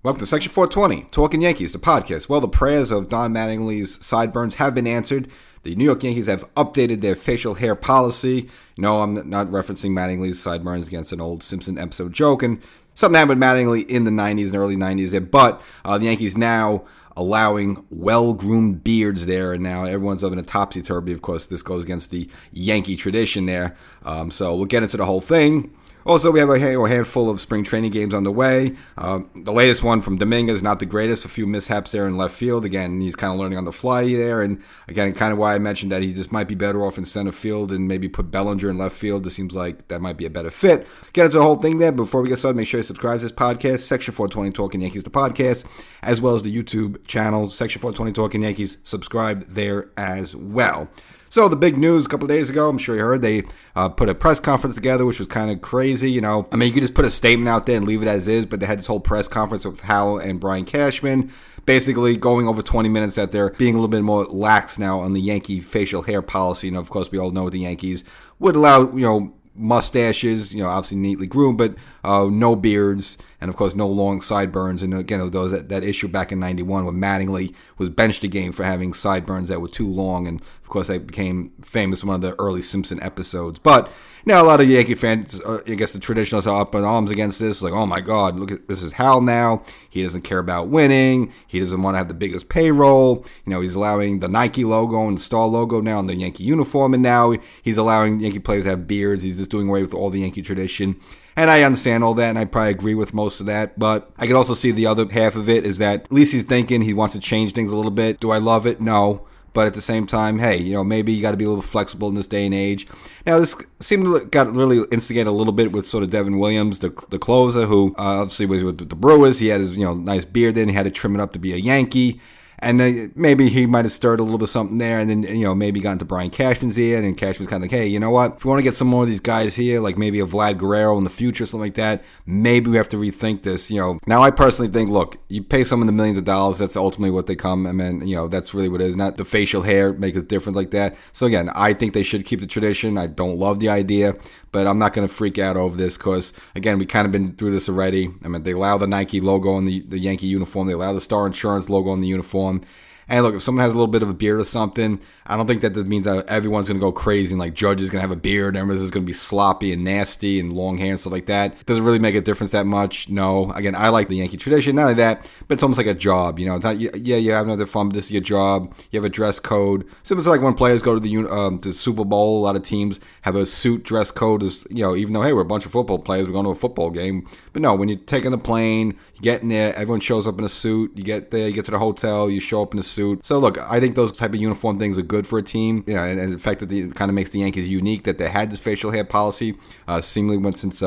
Welcome to Section 420, Talkin Yankees, the podcast. Well, the prayers of Don Mattingly's sideburns have been answered. The New York Yankees have updated their facial hair policy. No, I'm not referencing Mattingly's sideburns against an old Simpson episode joke. And something happened with Mattingly in the 90s and early 90s there. But the Yankees now allowing well-groomed beards there. And now everyone's of an topsy-turvy. Of course, this goes against the Yankee tradition there. So we'll get into the whole thing. Also, we have a handful of spring training games on the way. The latest one from Dominguez, not the greatest. A few mishaps there in left field. Again, he's kind of learning on the fly there. And again, kind of why I mentioned that he just might be better off in center field and maybe put Bellinger in left field. It seems like that might be a better fit. Get into the whole thing there. Before we get started, make sure you subscribe to this podcast, Section 420 Talkin Yankees, the podcast, as well as the YouTube channel, Section 420 Talkin Yankees. Subscribe there as well. So the big news a couple of days ago, I'm sure you heard, they put a press conference together, which was kind of crazy, you know. I mean, you could just put a statement out there and leave it as is, but they had this whole press conference with Hal and Brian Cashman, basically going over 20 minutes that they're being a little bit more lax now on the Yankee facial hair policy. And of course, we all know the Yankees would allow, mustaches, obviously neatly groomed, but no beards, and of course no long sideburns. And again, there was that issue back in '91 when Mattingly was benched again for having sideburns that were too long, and of course that became famous in one of the early Simpson episodes. But now a lot of Yankee fans, I guess the traditionalists are up in arms against this. Like, oh my God, look at this is Hal now. He doesn't care about winning. He doesn't want to have the biggest payroll. He's allowing the Nike logo and the Star logo now in the Yankee uniform, and now he's allowing Yankee players to have beards. He's just doing away with all the Yankee tradition. And I understand all that, and I probably agree with most of that. But I can also see the other half of it is that at least he's thinking he wants to change things a little bit. Do I love it? No. But at the same time, hey, maybe you got to be a little flexible in this day and age. Now, this seemed to got really instigated a little bit with sort of Devin Williams, the closer, who obviously was with the Brewers. He had his nice beard then. He had to trim it up to be a Yankee. And maybe he might have stirred a little bit of something there, and then, maybe got into Brian Cashman's ear, and Cashman's kind of like, hey, you know what? If we want to get some more of these guys here, like maybe a Vlad Guerrero in the future, something like that, maybe we have to rethink this, Now, I personally think, look, you pay someone the millions of dollars, that's ultimately what they come, and then, that's really what it is, not the facial hair make it different like that. So, again, I think they should keep the tradition. I don't love the idea, but I'm not going to freak out over this because, again, we kind of been through this already. I mean, they allow the Nike logo on the Yankee uniform. They allow the Star Insurance logo on the uniform. And look, if someone has a little bit of a beard or something, I don't think that this means that everyone's going to go crazy and like Judge is going to have a beard. Everyone's is going to be sloppy and nasty and long hair and stuff like that. It doesn't really make a difference that much. No. Again, I like the Yankee tradition. Not only that, but it's almost like a job. It's not, you have another fun, but this is your job. You have a dress code. So it's like when players go to the Super Bowl, a lot of teams have a suit dress code. Even though, hey, we're a bunch of football players, we're going to a football game. But no, when you're taking the plane, you get in there, everyone shows up in a suit. You get there, you get to the hotel, you show up in a suit. So look, I think those type of uniform things are good for a team. And the fact that it kind of makes the Yankees unique that they had this facial hair policy seemingly since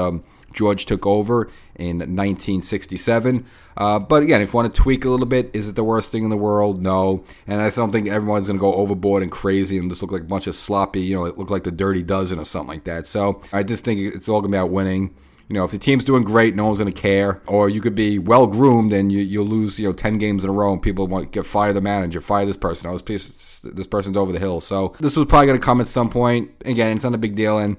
George took over in 1967. But again, if you want to tweak a little bit, is it the worst thing in the world? No. And I don't think everyone's going to go overboard and crazy and just look like a bunch of sloppy, it look like the Dirty Dozen or something like that. So I just think it's all going to be about winning. If the team's doing great, no one's going to care. Or you could be well-groomed and you'll lose, 10 games in a row and people want to fire the manager, fire this person. This person's over the hill. So this was probably going to come at some point. Again, it's not a big deal. And,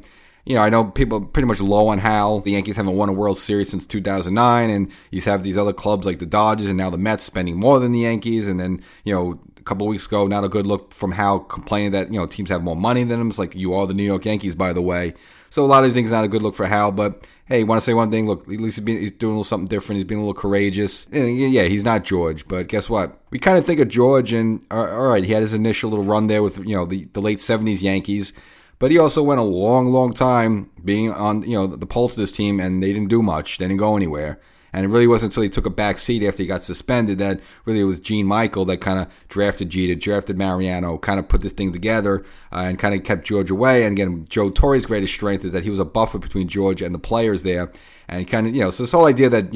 I know people are pretty much low on Hal. The Yankees haven't won a World Series since 2009. And you have these other clubs like the Dodgers and now the Mets spending more than the Yankees. And then, a couple of weeks ago, not a good look from Hal complaining that, teams have more money than him. It's like, you are the New York Yankees, by the way. So a lot of these things not a good look for Hal, but hey, you want to say one thing? Look, at least he's doing a little something different. He's being a little courageous. And yeah, he's not George, but guess what? We kind of think of George, and all right, he had his initial little run there with the late '70s Yankees, but he also went a long, long time being on the pulse of this team, and they didn't do much. They didn't go anywhere. And it really wasn't until he took a back seat after he got suspended that really it was Gene Michael that kind of drafted Jeter, drafted Mariano, kind of put this thing together and kind of kept George away. And again, Joe Torre's greatest strength is that he was a buffer between George and the players there. And he kind of, so this whole idea that,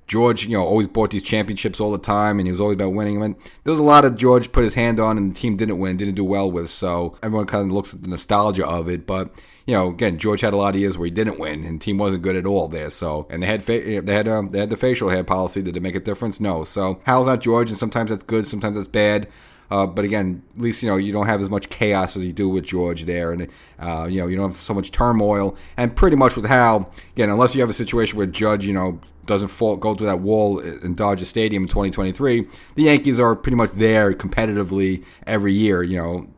George, always bought these championships all the time, and he was always about winning. I mean, there was a lot of George put his hand on, and the team didn't win, didn't do well with. So everyone kind of looks at the nostalgia of it. But again, George had a lot of years where he didn't win, and the team wasn't good at all there. So, and they had the facial hair policy. Did it make a difference? No. So Hal's not George, and sometimes that's good, sometimes that's bad. But again, at least, you don't have as much chaos as you do with George there. And, you don't have so much turmoil. And pretty much with Hal, again, unless you have a situation where Judge, doesn't go through that wall in Dodger Stadium in 2023, the Yankees are pretty much there competitively every year.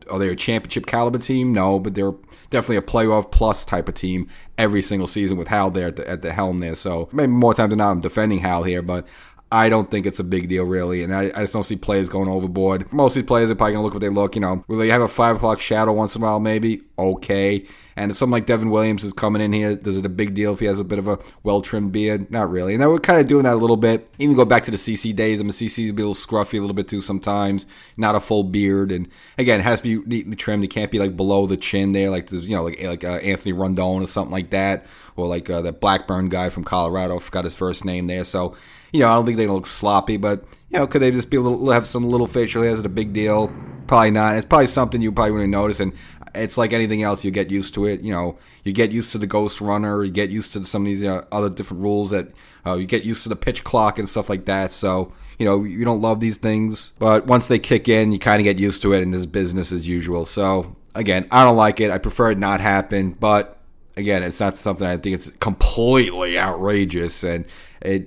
Are they a championship caliber team? No, but they're definitely a playoff plus type of team every single season with Hal there at the helm there. So maybe more times than not, I'm defending Hal here, but I don't think it's a big deal, really, and I just don't see players going overboard. Most of these players are probably going to look what they look. Will they have a 5 o'clock shadow once in a while, maybe? Okay. And if something like Devin Williams is coming in here, is it a big deal if he has a bit of a well-trimmed beard? Not really. And they were kind of doing that a little bit. Even go back to the CC days. CC's be a little scruffy a little bit too sometimes. Not a full beard. And again, it has to be neatly trimmed. It can't be like below the chin there, like Anthony Rondon or something like that. Or like that Blackburn guy from Colorado. I forgot his first name there. So, I don't think they're going to look sloppy. But, could they just be have some little facial hair? Is it a big deal? Probably not. It's probably something you probably wouldn't notice. And it's like anything else. You get used to it. You get used to the ghost runner. You get used to some of these other different rules that you get used to the pitch clock and stuff like that. So, you don't love these things. But once they kick in, you kind of get used to it, and this business as usual. So, again, I don't like it. I prefer it not happen. But, again, it's not something I think it's completely outrageous. And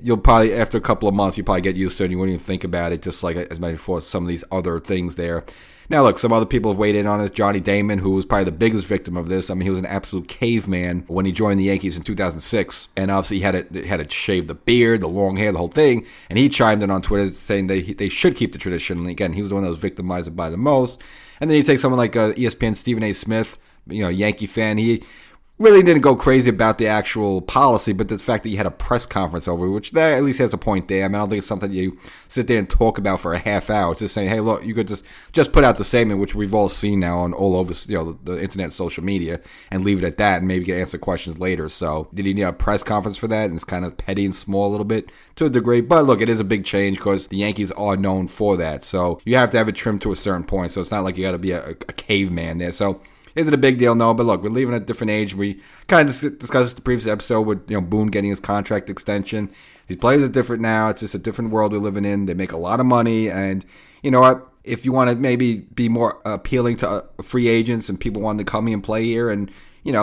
you'll probably, after a couple of months, you probably get used to it and you wouldn't even think about it, just like as mentioned before, some of these other things there. Now, look, some other people have weighed in on it. Johnny Damon, who was probably the biggest victim of this. He was an absolute caveman when he joined the Yankees in 2006. And obviously, he had to shave the beard, the long hair, the whole thing. And he chimed in on Twitter saying they should keep the tradition. And again, he was the one that was victimized by the most. And then you take someone like ESPN Stephen A. Smith, Yankee fan. He really didn't go crazy about the actual policy, but the fact that you had a press conference over it, which that at least has a point there. I don't think it's something you sit there and talk about for a half hour. It's just saying, hey, look, you could just put out the statement, which we've all seen now on all over the internet and social media, and leave it at that, and maybe get answer questions later. So did he need a press conference for that? And it's kind of petty and small a little bit to a degree. But look, it is a big change because the Yankees are known for that. So you have to have it trimmed to a certain point. So it's not like you got to be a caveman there. So is it a big deal? No, but look, we're leaving at a different age. We kind of discussed the previous episode with Boone getting his contract extension. These players are different now. It's just a different world we're living in. They make a lot of money, and you know what? If you want to maybe be more appealing to free agents and people wanting to come here and play here, and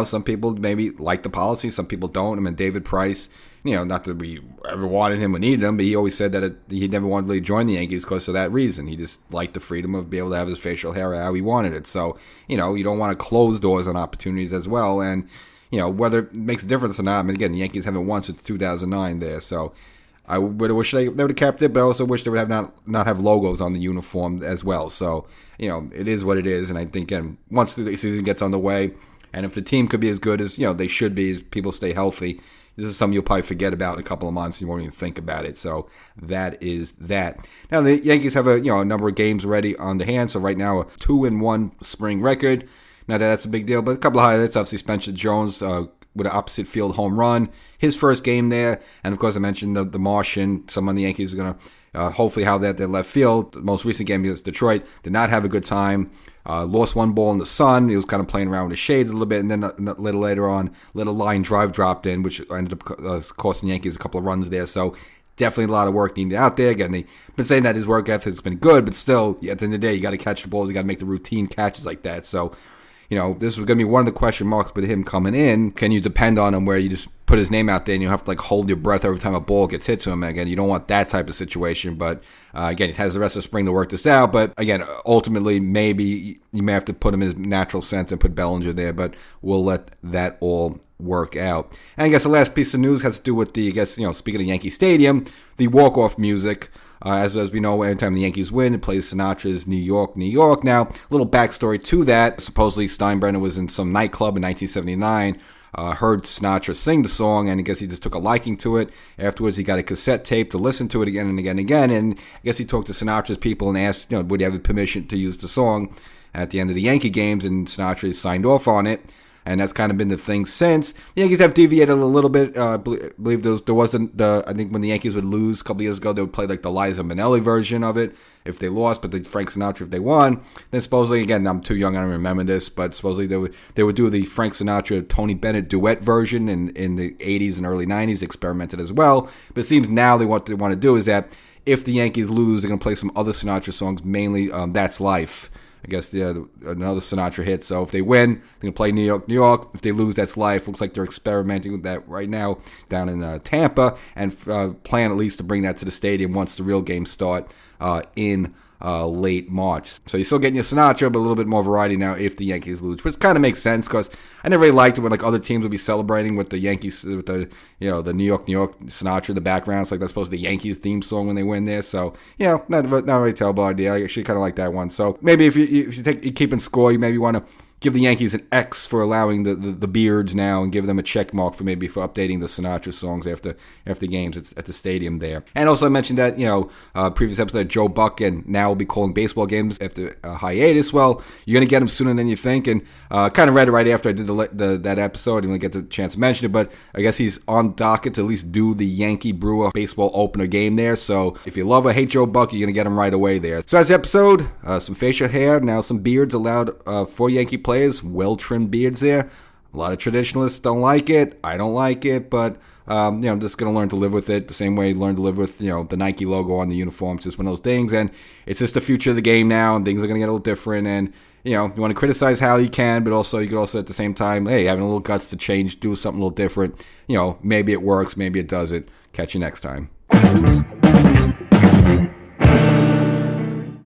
some people maybe like the policy, some people don't. David Price, not that we ever wanted him or needed him, but he always said that he never wanted to really join the Yankees because of that reason. He just liked the freedom of being able to have his facial hair how he wanted it. So, you don't want to close doors on opportunities as well. And, whether it makes a difference or not, again, the Yankees haven't won since 2009 there. So I would wish they would have kept it, but I also wish they would have not have logos on the uniform as well. So, it is what it is. And I think, again, once the season gets underway, and if the team could be as good as, they should be, as people stay healthy, this is something you'll probably forget about in a couple of months. You won't even think about it. So that is that. Now, the Yankees have a number of games ready on the hand. So right now, a 2-1 spring record. Not that that's a big deal, but a couple of highlights. Obviously, Spencer Jones with an opposite field home run. His first game there. And, of course, I mentioned the Martian. Someone the Yankees are going to hopefully have that in left field. The most recent game against Detroit did not have a good time. Lost one ball in the sun. He was kind of playing around with the shades a little bit. And then a little later on, little line drive dropped in, which ended up costing the Yankees a couple of runs there. So definitely a lot of work needed out there. Again, they've been saying that his work ethic has been good, but still, at the end of the day, you got to catch the balls. You got to make the routine catches like that. So, this was going to be one of the question marks with him coming in. Can you depend on him where you just put his name out there and you have to hold your breath every time a ball gets hit to him? Again, you don't want that type of situation. But again, he has the rest of spring to work this out. But again, ultimately, maybe you may have to put him in his natural center and put Bellinger there. But we'll let that all work out. And I guess the last piece of news has to do with speaking of Yankee Stadium, the walk-off music. As we know, anytime the Yankees win, it plays Sinatra's New York, New York. Now, a little backstory to that. Supposedly, Steinbrenner was in some nightclub in 1979, heard Sinatra sing the song, and I guess he just took a liking to it. Afterwards, he got a cassette tape to listen to it again and again and again, and I guess he talked to Sinatra's people and asked, would he have permission to use the song at the end of the Yankee games, and Sinatra signed off on it. And that's kind of been the thing since. The Yankees have deviated a little bit. I believe there wasn't I think when the Yankees would lose a couple years ago, they would play like the Liza Minnelli version of it if they lost, but the Frank Sinatra if they won. Then supposedly, again, I'm too young, I don't remember this, but supposedly they would do the Frank Sinatra Tony Bennett duet version in the 80s and early 90s. They experimented as well. But it seems now what they want to do is that if the Yankees lose, they're going to play some other Sinatra songs, mainly That's Life. I guess another Sinatra hit. So if they win, they're going to play New York, New York. If they lose, that's life. Looks like they're experimenting with that right now down in Tampa, and plan at least to bring that to the stadium once the real games start in late March. So you're still getting your Sinatra, but a little bit more variety now if the Yankees lose, which kind of makes sense because I never really liked it when like other teams would be celebrating with the Yankees, with the the New York Sinatra in the background. It's like that's supposed to be the Yankees theme song when they win there. So not really terrible idea. I actually kind of like that one. So maybe if you're keeping score, you maybe want to give the Yankees an X for allowing the beards now, and give them a check mark for updating the Sinatra songs after games at the stadium there. And also I mentioned that previous episode, Joe Buck and now will be calling baseball games after a hiatus. Well, you're gonna get him sooner than you think, and kind of read it right after I did that episode. I didn't get the chance to mention it, but I guess he's on docket to at least do the Yankee Brewer baseball opener game there. So if you love or hate Joe Buck, you're gonna get him right away there. So as the episode, some facial hair, now some beards allowed for Yankee players, well-trimmed beards there. A lot of traditionalists don't like it. I don't like it, but I'm just going to learn to live with it the same way you learn to live with the Nike logo on the uniform. It's just one of those things, and it's just the future of the game now, and things are going to get a little different. And if you want to criticize how you can, but also you could also at the same time, hey, having a little guts to change, do something a little different. Maybe it works, maybe it doesn't. Catch you next time.